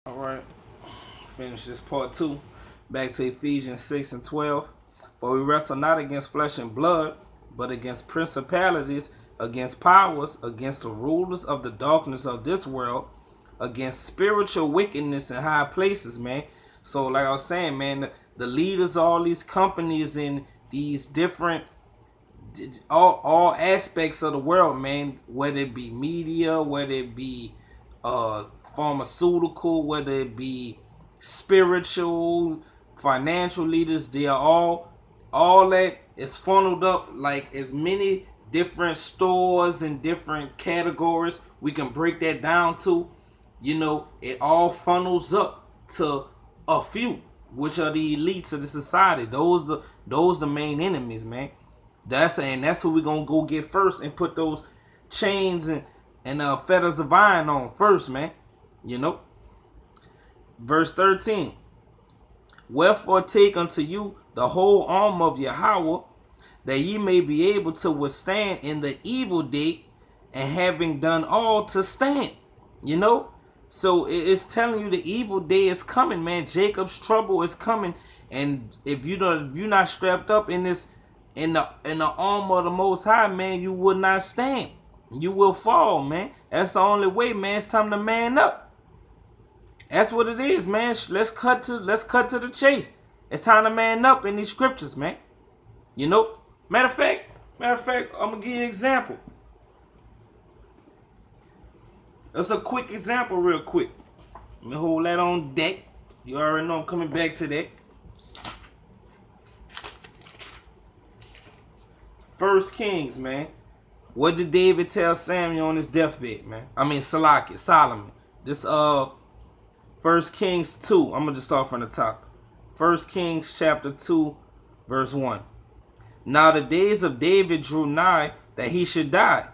All right, finish this part two. Back to Ephesians 6 and 12. For we wrestle not against flesh and blood, but against principalities, against powers, against the rulers of the darkness of this world, against spiritual wickedness in high places, man. So, like I was saying, man, the leaders of all these companies in these different all aspects of the world, man, whether it be media, whether it be uh pharmaceutical, whether it be spiritual, financial leaders, they are all that is funneled up like as many different stores and different categories we can break that down to. It all funnels up to a few, which are the elites of the society. Those the main enemies, man. That's who we're gonna go get first and put those chains and fetters of iron on first, man. You know. Verse 13. Wherefore take unto you the whole arm of Yahweh, that ye may be able to withstand in the evil day, and having done all to stand. So it's telling you the evil day is coming, man. Jacob's trouble is coming, and if you're not strapped up in this in the arm of the Most High, man, you will not stand. You will fall, man. That's the only way, man. It's time to man up. That's what it is, man. Let's cut to the chase. It's time to man up in these scriptures, man. Matter of fact, I'm gonna give you an example. That's a quick example, real quick. Let me hold that on deck. You already know I'm coming back to that. First Kings, man. What did David tell Samuel on his deathbed, man? I mean, Solomon. This First Kings 2. I'm gonna just start from the top. First Kings chapter 2, verse 1. Now the days of David drew nigh that he should die,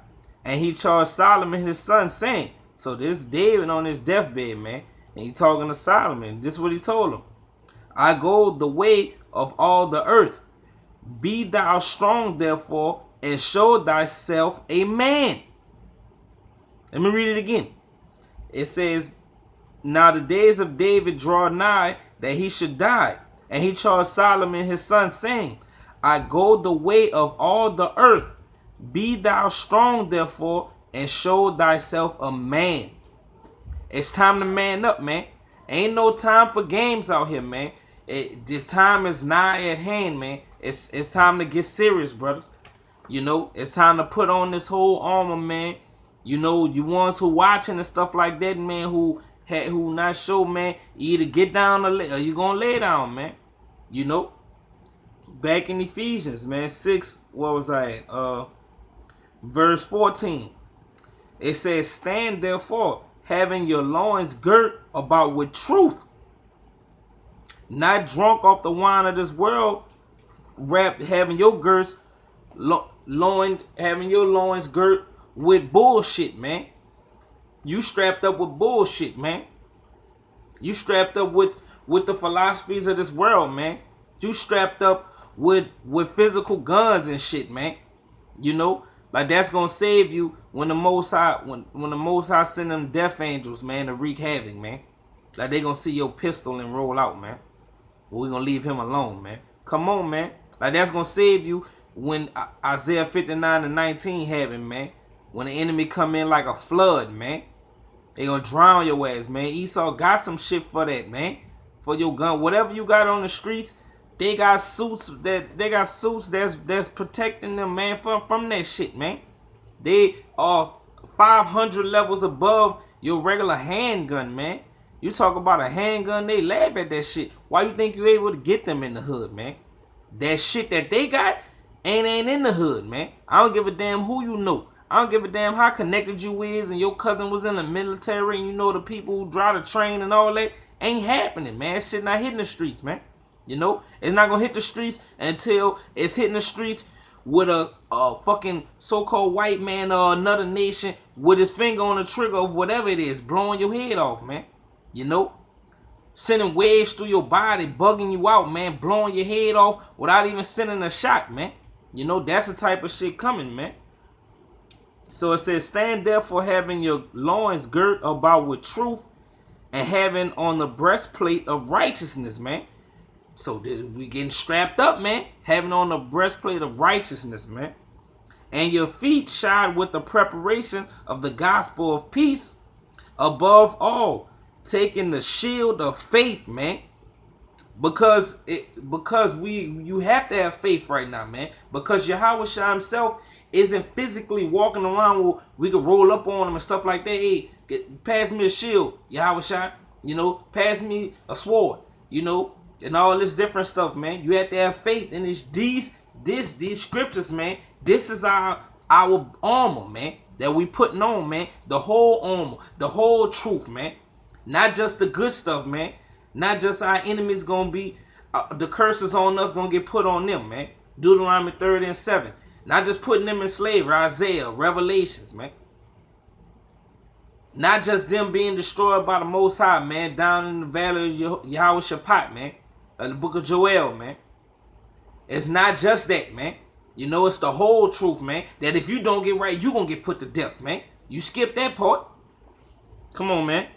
and he charged Solomon his son, saying, so this David on his deathbed, man, and he talking to Solomon. This is what he told him. I go the way of all the earth. Be thou strong, therefore, and show thyself a man. Let me read it again. It says, now the days of David draw nigh that he should die, and he charged Solomon his son, saying, I go the way of all the earth. Be thou strong, therefore, and show thyself a man. It's time to man up, man. Ain't no time for games out here, man. The time is nigh at hand, man. It's time to get serious, brothers. It's time to put on this whole armor, man. You ones who watching and stuff like that, man, who not sure, man, you either get down or you gonna lay down, man. Back in Ephesians, man, 6, what was I at? Verse 14. It says, stand therefore, having your loins girt about with truth, not drunk off the wine of this world, having your loins girt with bullshit, man. You strapped up with bullshit, man. You strapped up with the philosophies of this world, man. You strapped up with physical guns and shit, man. Like that's gonna save you when the Most High when the Most High send them death angels, man, to wreak havoc, man. Like they gonna see your pistol and roll out, man. But we gonna leave him alone, man. Come on, man. Like that's gonna save you when Isaiah 59 and 19 happen, man. When the enemy come in like a flood, man. They gonna drown your ass, man. Esau got some shit for that, man. For your gun, whatever you got on the streets, they got suits that's protecting them, man, from that shit, man. They are 500 levels above your regular handgun, man. You talk about a handgun, they laugh at that shit. Why you think you able to get them in the hood, man? That shit that they got ain't in the hood, man. I don't give a damn who you know. I don't give a damn how connected you is and your cousin was in the military and you know the people who drive the train and all that. Ain't happening, man. Shit not hitting the streets, man. It's not gonna hit the streets until it's hitting the streets with a fucking so-called white man or another nation with his finger on the trigger of whatever it is, blowing your head off, man. Sending waves through your body, bugging you out, man, blowing your head off without even sending a shot, man. That's the type of shit coming, man. So it says, stand therefore having your loins girt about with truth, and having on the breastplate of righteousness, man. So we getting strapped up, man. Having on the breastplate of righteousness, man. And your feet shod with the preparation of the gospel of peace. Above all, taking the shield of faith, man. Because you have to have faith right now, man. Because Yahweh Shai himself isn't physically walking around where we could roll up on him and stuff like that. Hey, pass me a shield, Yahweh Shai. Pass me a sword, and all this different stuff, man. You have to have faith in these scriptures, man. This is our armor, man, that we putting on, man. The whole armor, the whole truth, man. Not just the good stuff, man. Not just our enemies gonna be, the curses on us gonna get put on them, man. Deuteronomy 30 and 7. Not just putting them in slavery, Isaiah, Revelations, man. Not just them being destroyed by the Most High, man, down in the valley of Yahweh Shaphat, man. The book of Joel, man. It's not just that, man. It's the whole truth, man. That if you don't get right, you gonna get put to death, man. You skip that part. Come on, man.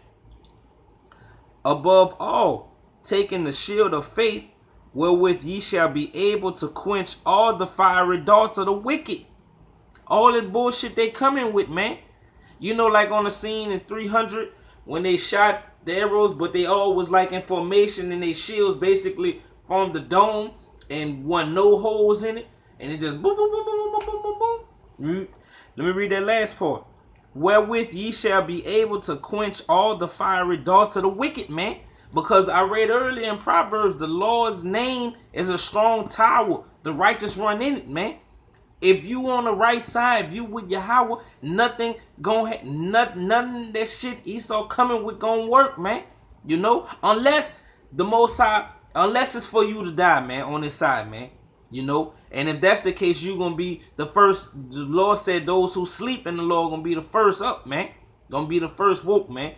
Above all, taking the shield of faith, wherewith ye shall be able to quench all the fiery darts of the wicked. All that bullshit they coming with, man. Like on the scene in 300, when they shot the arrows, but they all was like in formation, and they shields basically formed the dome, and one no holes in it, and it just boom, boom, boom, boom, boom, boom, boom, boom. Let me read that last part. Wherewith ye shall be able to quench all the fiery darts of the wicked, man. Because I read earlier in Proverbs, the Lord's name is a strong tower. The righteous run in it, man. If you on the right side, if you with Yahweh, nothing gonna nothing that shit Esau coming with gonna work, man. Unless the Most High, unless it's for you to die, man, on this side, man. And if that's the case, you're gonna be the first. The Lord said those who sleep in the Lord gonna be the first up, man. Gonna be the first woke, man.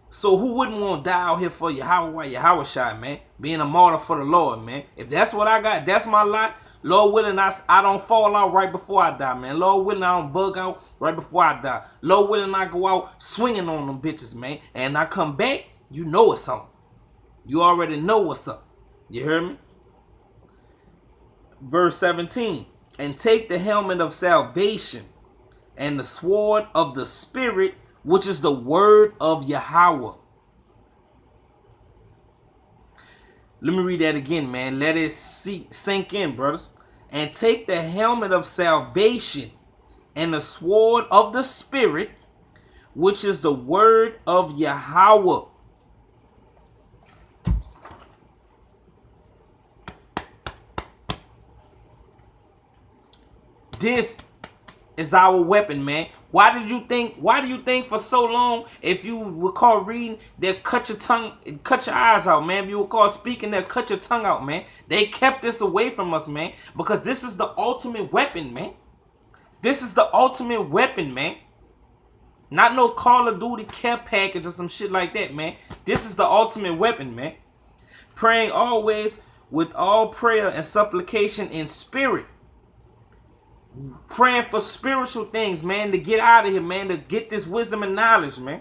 So who wouldn't want to die out here for Yahweh Shai, man? Being a martyr for the Lord, man. If that's what I got, that's my lot. Lord willing, I don't fall out right before I die, man. Lord willing, I don't bug out right before I die. Lord willing, I go out swinging on them bitches, man. And I come back, you know it's something. You already know what's up. You hear me? Verse 17. And take the helmet of salvation and the sword of the Spirit, which is the word of Yahweh. Let me read that again, man. Let it sink in, brothers. And take the helmet of salvation and the sword of the Spirit, which is the word of Yahweh. This is our weapon, man. Why do you think for so long, if you recall reading, they'll cut your tongue, cut your eyes out, man. If you recall speaking, they'll cut your tongue out, man. They kept this away from us, man, because this is the ultimate weapon, man. This is the ultimate weapon, man. Not no Call of Duty care package or some shit like that, man. This is the ultimate weapon, man. Praying always with all prayer and supplication in spirit. Praying for spiritual things, man, to get out of here, man, to get this wisdom and knowledge, man.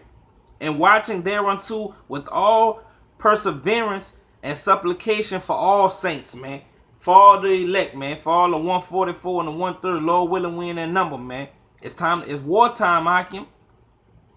And watching thereunto with all perseverance and supplication for all saints, man. For all the elect, man. For all the 144 and the 130, Lord willing, we in that number, man. It's wartime, Hakim.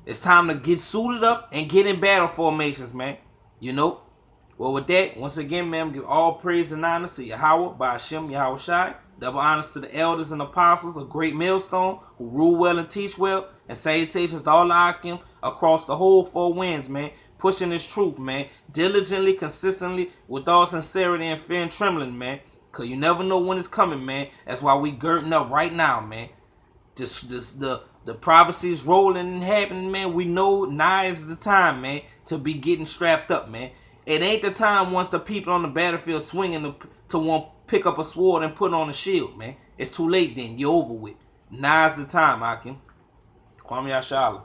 It's time to get suited up and get in battle formations, man. Well, with that, once again, man, give all praise and honor to Yahweh, by Hashem, Yahweh Shai. Double honors to the elders and apostles, a great millstone, who rule well and teach well. And salutations to all the Akim across the whole four winds, man. Pushing this truth, man. Diligently, consistently, with all sincerity and fear and trembling, man. Because you never know when it's coming, man. That's why we girding up right now, man. The prophecies rolling and happening, man. We know now is the time, man, to be getting strapped up, man. It ain't the time once the people on the battlefield swinging to want pick up a sword and put on a shield, man. It's too late then. You're over with. Now's the time, Akim. Kwame Yashala.